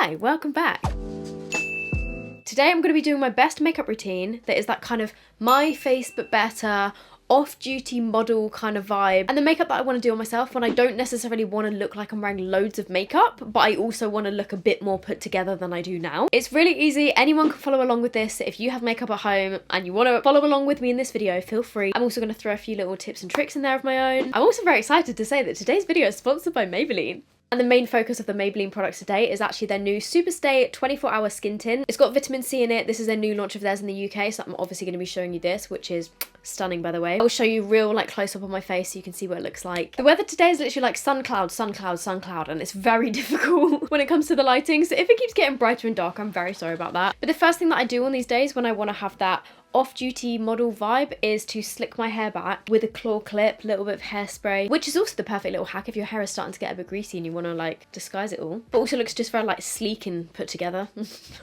Hi, welcome back. Today I'm going to be doing my best makeup routine that is that kind of my face but better, off-duty model kind of vibe, and the makeup that I want to do on myself when I don't necessarily want to look like I'm wearing loads of makeup, but I also want to look a bit more put together than I do now. It's really easy, anyone can follow along with this. If you have makeup at home and you want to follow along with me in this video, feel free. I'm also going to throw a few little tips and tricks in there of my own. I'm also very excited to say that today's video is sponsored by Maybelline. And the main focus of the Maybelline products today is actually their new Superstay 24-hour skin tint. It's got vitamin C in it. This is a new launch of theirs in the UK, so I'm obviously going to be showing you this, which is stunning, by the way. I'll show you real close up on my face so you can see what it looks like. The weather today is literally like sun cloud, sun cloud, sun cloud, and it's very difficult when it comes to the lighting. So if it keeps getting brighter and darker, I'm very sorry about that. But the first thing that I do on these days when I want to have that off-duty model vibe is to slick my hair back with a claw clip, a little bit of hairspray, which is also the perfect little hack if your hair is starting to get a bit greasy and you want to disguise it all, but also looks just very sleek and put together.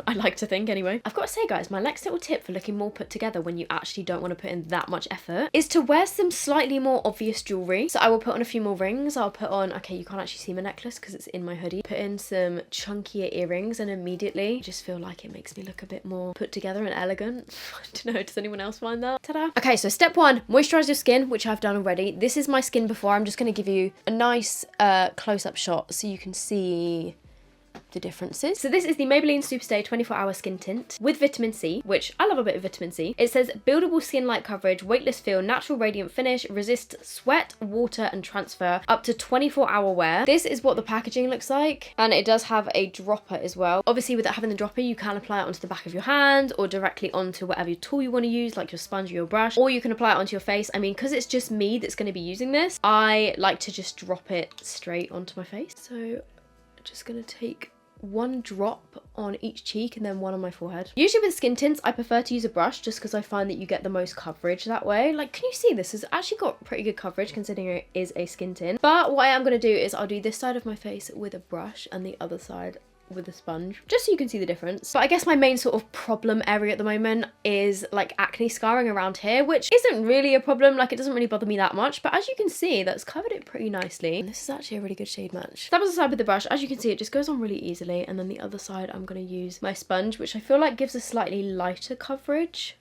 I like to think anyway. I've got to say guys, my next little tip for looking more put together when you actually don't want to put in that much effort is to wear some slightly more obvious jewellery. So I will put on a few more rings. I'll put on, okay, you can't actually see my necklace because it's in my hoodie, put in some chunkier earrings, and immediately I just feel like it makes me look a bit more put together and elegant. I don't know, does anyone else find that? Ta-da! Okay, so step one, moisturise your skin, which I've done already. This is my skin before. I'm just going to give you a nice close-up shot so you can see the differences. So this is the Maybelline Superstay 24-hour skin tint with vitamin C, which I love a bit of vitamin C. It says buildable skin light coverage, weightless feel, natural radiant finish, resist sweat, water and transfer, up to 24-hour wear. This is what the packaging looks like, and it does have a dropper as well. Obviously without having the dropper, you can apply it onto the back of your hand or directly onto whatever tool you want to use, like your sponge or your brush, or you can apply it onto your face. I mean, because it's just me that's going to be using this, I like to just drop it straight onto my face. So I'm just going to take one drop on each cheek and then one on my forehead. Usually with skin tints, I prefer to use a brush just because I find that you get the most coverage that way. Can you see this has actually got pretty good coverage considering it is a skin tint. But what I am going to do is I'll do this side of my face with a brush and the other side with a sponge, just so you can see the difference. But I guess my main sort of problem area at the moment is acne scarring around here, which isn't really a problem. It doesn't really bother me that much, but as you can see, that's covered it pretty nicely. And this is actually a really good shade match. That was the side with the brush. As you can see, it just goes on really easily. And then the other side, I'm going to use my sponge, which I feel like gives a slightly lighter coverage.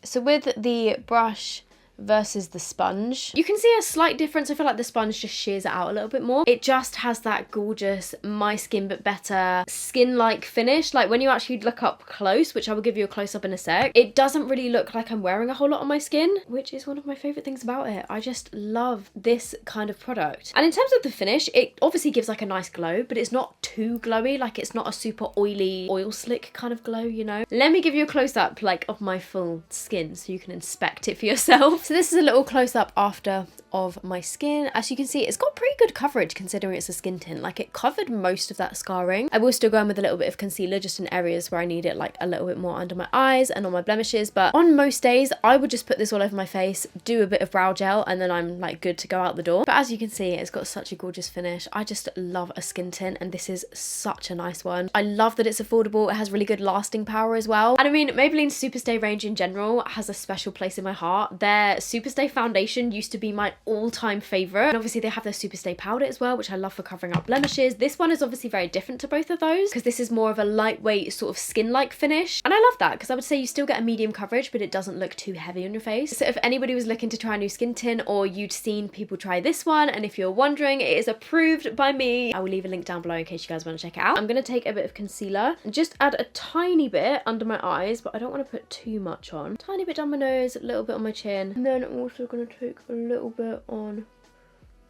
So with the brush versus the sponge, you can see a slight difference. I feel like the sponge just shears it out a little bit more. It just has that gorgeous my skin but better skin-like finish. When you actually look up close, which I will give you a close-up in a sec, it doesn't really look like I'm wearing a whole lot on my skin, which is one of my favourite things about it. I just love this kind of product. And in terms of the finish, it obviously gives a nice glow, but it's not too glowy. It's not a super oily, oil slick kind of glow, you know? Let me give you a close-up of my full skin so you can inspect it for yourself. So this is a little close-up after of my skin. As you can see, it's got pretty good coverage considering it's a skin tint. It covered most of that scarring. I will still go in with a little bit of concealer just in areas where I need it a little bit more under my eyes and on my blemishes, but on most days I would just put this all over my face, do a bit of brow gel, and then I'm good to go out the door. But as you can see, it's got such a gorgeous finish. I just love a skin tint, and this is such a nice one. I love that it's affordable. It has really good lasting power as well. And I mean, Maybelline's Superstay range in general has a special place in my heart. Their Superstay foundation used to be my all-time favourite, and obviously they have their Superstay powder as well, which I love for covering up blemishes. This one is obviously very different to both of those because this is more of a lightweight sort of skin-like finish, and I love that because I would say you still get a medium coverage but it doesn't look too heavy on your face. So if anybody was looking to try a new skin tint, or you'd seen people try this one, and if you're wondering, it is approved by me. I will leave a link down below in case you guys want to check it out. I'm going to take a bit of concealer and just add a tiny bit under my eyes, but I don't want to put too much on. Tiny bit down my nose, a little bit on my chin, and then I'm also going to take a little bit on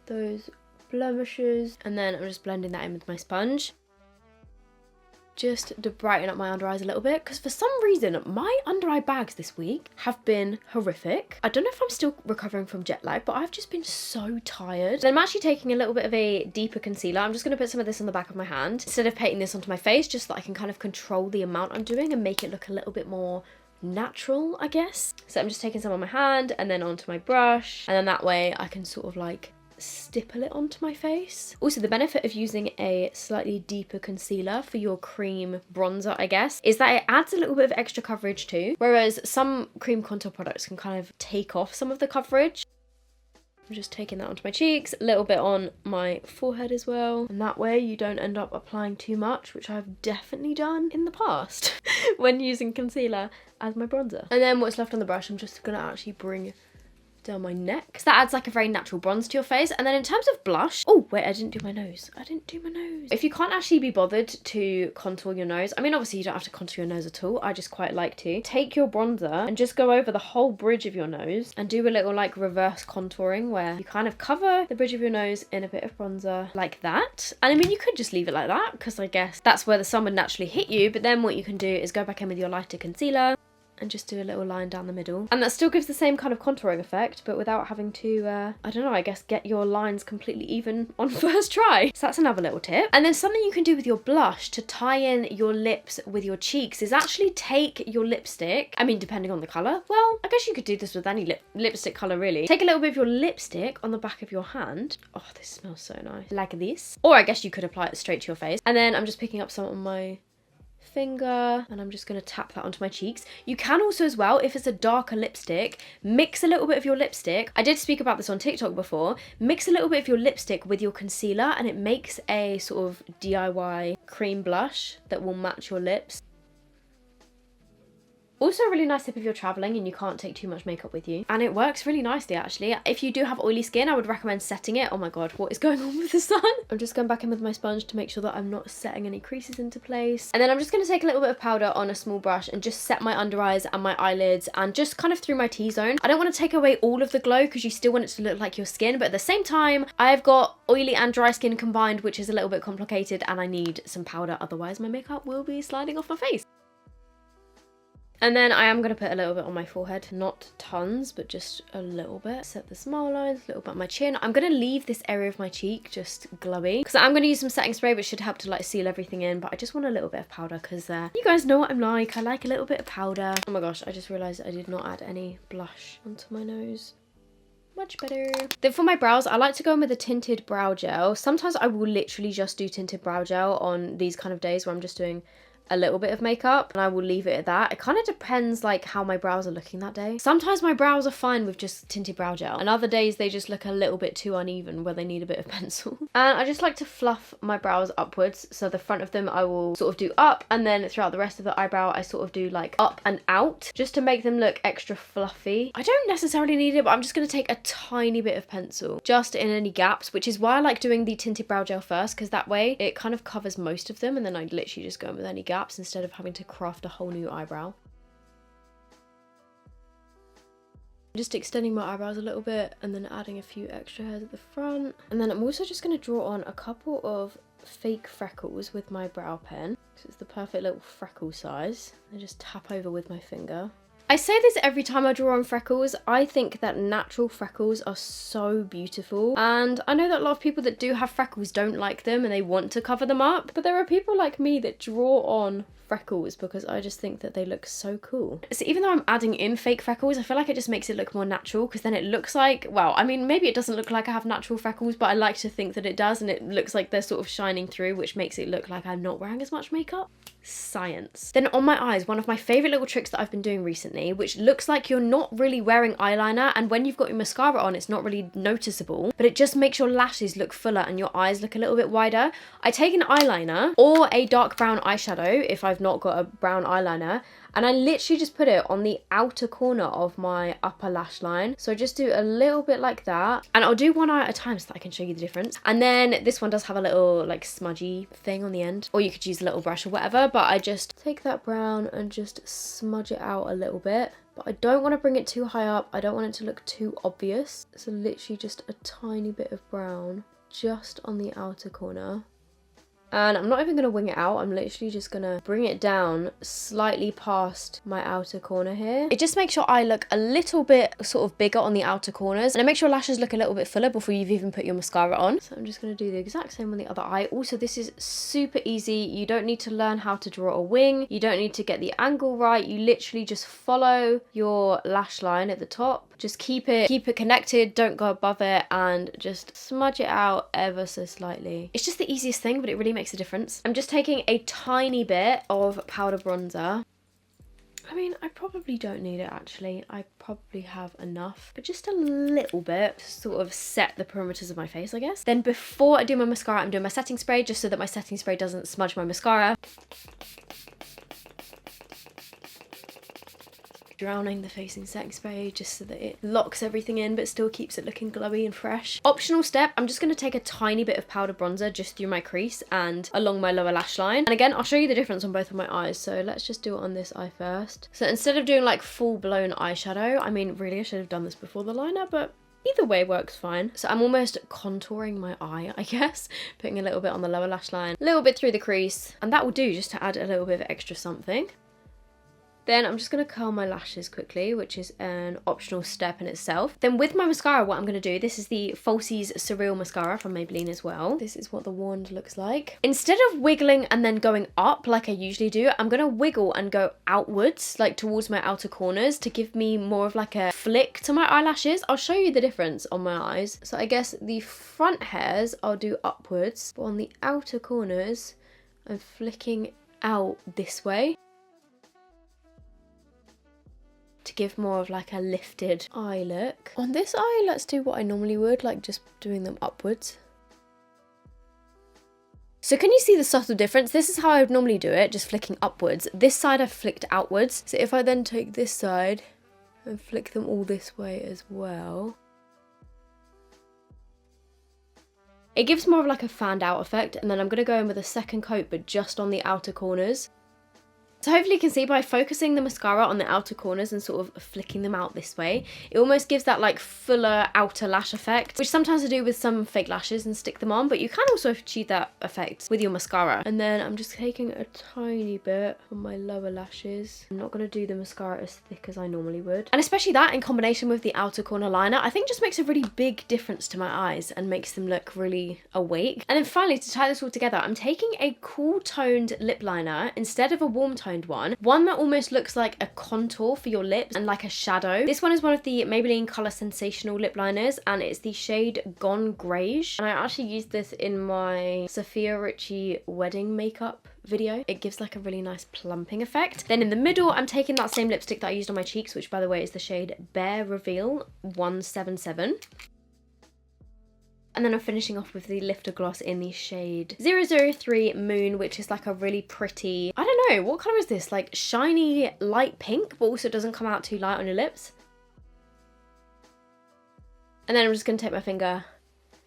those blemishes, and then I'm just blending that in with my sponge just to brighten up my under eyes a little bit, because for some reason my under eye bags this week have been horrific. I don't know if I'm still recovering from jet lag, but I've just been so tired. Then I'm actually taking a little bit of a deeper concealer. I'm just going to put some of this on the back of my hand instead of painting this onto my face, just so that I can kind of control the amount I'm doing and make it look a little bit more natural, I guess. So I'm just taking some on my hand and then onto my brush, and then that way I can sort of stipple it onto my face. Also, the benefit of using a slightly deeper concealer for your cream bronzer, I guess, is that it adds a little bit of extra coverage too, whereas some cream contour products can kind of take off some of the coverage. I'm just taking that onto my cheeks, a little bit on my forehead as well. And that way you don't end up applying too much, which I've definitely done in the past when using concealer as my bronzer. And then what's left on the brush, I'm just gonna actually bring down my neck, because that adds like a very natural bronze to your face. And then in terms of blush, oh wait, I didn't do my nose. If you can't actually be bothered to contour your nose, I mean obviously you don't have to contour your nose at all, I just quite like to take your bronzer and just go over the whole bridge of your nose and do a little like reverse contouring where you kind of cover the bridge of your nose in a bit of bronzer like that. And I mean you could just leave it like that, because I guess that's where the sun would naturally hit you, but then what you can do is go back in with your lighter concealer and just do a little line down the middle. And that still gives the same kind of contouring effect, but without having to, I don't know, I guess get your lines completely even on first try. So that's another little tip. And then something you can do with your blush to tie in your lips with your cheeks is actually take your lipstick, I mean, depending on the colour. Well, I guess you could do this with any lipstick colour, really. Take a little bit of your lipstick on the back of your hand. Oh, this smells so nice. Like this. Or I guess you could apply it straight to your face. And then I'm just picking up some on my finger and I'm just going to tap that onto my cheeks. You can also as well, if it's a darker lipstick, mix a little bit of your lipstick. I did speak about this on TikTok before. Mix a little bit of your lipstick with your concealer and it makes a sort of DIY cream blush that will match your lips. Also a really nice tip if you're traveling and you can't take too much makeup with you. And it works really nicely actually. If you do have oily skin, I would recommend setting it. Oh my god, what is going on with the sun? I'm just going back in with my sponge to make sure that I'm not setting any creases into place. And then I'm just going to take a little bit of powder on a small brush and just set my under eyes and my eyelids and just kind of through my T-zone. I don't want to take away all of the glow because you still want it to look like your skin, but at the same time, I've got oily and dry skin combined, which is a little bit complicated, and I need some powder, otherwise my makeup will be sliding off my face. And then I am going to put a little bit on my forehead, not tons, but just a little bit. Set the smile lines, a little bit on my chin. I'm going to leave this area of my cheek just glowy, because I'm going to use some setting spray, which should help to like seal everything in, but I just want a little bit of powder, because you guys know what I'm like. I like a little bit of powder. Oh my gosh, I just realised I did not add any blush onto my nose. Much better. Then for my brows, I like to go in with a tinted brow gel. Sometimes I will literally just do tinted brow gel on these kind of days where I'm just doing a little bit of makeup and I will leave it at that. It kind of depends like how my brows are looking that day. Sometimes my brows are fine with just tinted brow gel and other days they just look a little bit too uneven where they need a bit of pencil. And I just like to fluff my brows upwards, so the front of them I will sort of do up, and then throughout the rest of the eyebrow I sort of do like up and out just to make them look extra fluffy. I don't necessarily need it, but I'm just going to take a tiny bit of pencil just in any gaps, which is why I like doing the tinted brow gel first, because that way it kind of covers most of them and then I literally just go in with any gaps instead of having to craft a whole new eyebrow. Just extending my eyebrows a little bit and then adding a few extra hairs at the front. And then I'm also just going to draw on a couple of fake freckles with my brow pen. So it's the perfect little freckle size. And just tap over with my finger. I say this every time I draw on freckles. I think that natural freckles are so beautiful, and I know that a lot of people that do have freckles don't like them and they want to cover them up, but there are people like me that draw on freckles because I just think that they look so cool. So even though I'm adding in fake freckles, I feel like it just makes it look more natural, because then it looks like, well, I mean, maybe it doesn't look like I have natural freckles, but I like to think that it does, and it looks like they're sort of shining through, which makes it look like I'm not wearing as much makeup. Science. Then on my eyes, one of my favorite little tricks that I've been doing recently, which looks like you're not really wearing eyeliner, and when you've got your mascara on it's not really noticeable, but it just makes your lashes look fuller and your eyes look a little bit wider. I take an eyeliner or a dark brown eyeshadow if I've not got a brown eyeliner, and I literally just put it on the outer corner of my upper lash line. So I just do a little bit like that, and I'll do one eye at a time so that I can show you the difference. And then this one does have a little like smudgy thing on the end, or you could use a little brush or whatever, but I just take that brown and just smudge it out a little bit. But I don't want to bring it too high up, I don't want it to look too obvious. So literally just a tiny bit of brown just on the outer corner. And I'm not even going to wing it out, I'm literally just going to bring it down slightly past my outer corner here. It just makes your eye look a little bit sort of bigger on the outer corners, and it makes your lashes look a little bit fuller before you've even put your mascara on. So I'm just going to do the exact same on the other eye. Also, this is super easy. You don't need to learn how to draw a wing. You don't need to get the angle right. You literally just follow your lash line at the top. Just keep it connected, don't go above it, and just smudge it out ever so slightly. It's just the easiest thing, but it really makes a difference. I'm just taking a tiny bit of powder bronzer I mean, I probably don't need it actually. I probably have enough, but just a little bit to sort of set the perimeters of my face, I guess. Then before I do my mascara, I'm doing my setting spray just so that my setting spray doesn't smudge my mascara. Drowning the face in setting spray just so that it locks everything in but still keeps it looking glowy and fresh. Optional step, I'm just going to take a tiny bit of powder bronzer just through my crease and along my lower lash line. And again, I'll show you the difference on both of my eyes, so let's just do it on this eye first. So instead of doing like full-blown eyeshadow, I mean really I should have done this before the liner, but either way works fine. So I'm almost contouring my eye, I guess, putting a little bit on the lower lash line, a little bit through the crease, and that will do just to add a little bit of extra something. Then I'm just going to curl my lashes quickly, which is an optional step in itself. Then with my mascara, what I'm going to do, this is the Falsies Surreal mascara from Maybelline as well. This is what the wand looks like. Instead of wiggling and then going up like I usually do, I'm going to wiggle and go outwards, like towards my outer corners to give me more of like a flick to my eyelashes. I'll show you the difference on my eyes. So I guess the front hairs I'll do upwards, but on the outer corners, I'm flicking out this way, to give more of like a lifted eye look. On this eye, let's do what I normally would, like just doing them upwards. So can you see the subtle difference? This is how I would normally do it, just flicking upwards. This side I've flicked outwards. So if I then take this side and flick them all this way as well, it gives more of like a fanned out effect. And then I'm gonna go in with a second coat, but just on the outer corners. So hopefully you can see by focusing the mascara on the outer corners and sort of flicking them out this way, it almost gives that like fuller outer lash effect, which sometimes I do with some fake lashes and stick them on, but you can also achieve that effect with your mascara. And then I'm just taking a tiny bit on my lower lashes. I'm not going to do the mascara as thick as I normally would. And especially that in combination with the outer corner liner, I think just makes a really big difference to my eyes and makes them look really awake. And then finally, to tie this all together, I'm taking a cool toned lip liner instead of a warm toned one that almost looks like a contour for your lips and like a shadow. This one is one of the Maybelline Colour Sensational lip liners, and it's the shade Gone Greige, and I actually used this in my Sophia Richie wedding makeup video. It gives like a really nice plumping effect. Then in the middle, I'm taking that same lipstick that I used on my cheeks, which by the way is the shade Bare Reveal 177. And then I'm finishing off with the lifter gloss in the shade 003 Moon, which is like a really pretty, I don't know, what colour is this? Like shiny light pink, but also doesn't come out too light on your lips. And then I'm just going to take my finger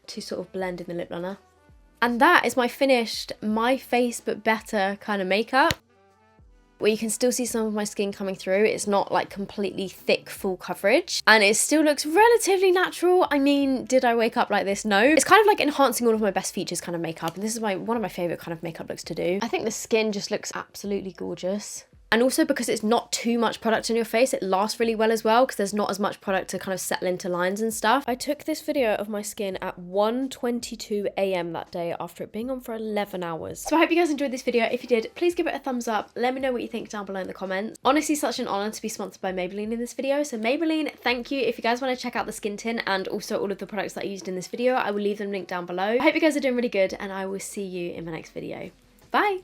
to sort of blend in the lip liner. And that is my finished My Face But Better kind of makeup, where you can still see some of my skin coming through. It's not like completely thick full coverage, and it still looks relatively natural. I mean, did I wake up like this? No. It's kind of like enhancing all of my best features kind of makeup, and this is one of my favorite kind of makeup looks to do. I think the skin just looks absolutely gorgeous. And also because it's not too much product on your face, it lasts really well as well because there's not as much product to kind of settle into lines and stuff. I took this video of my skin at 1:22 AM that day after it being on for 11 hours. So I hope you guys enjoyed this video. If you did, please give it a thumbs up. Let me know what you think down below in the comments. Honestly, such an honour to be sponsored by Maybelline in this video. So Maybelline, thank you. If you guys want to check out the skin tint and also all of the products that I used in this video, I will leave them linked down below. I hope you guys are doing really good, and I will see you in my next video. Bye!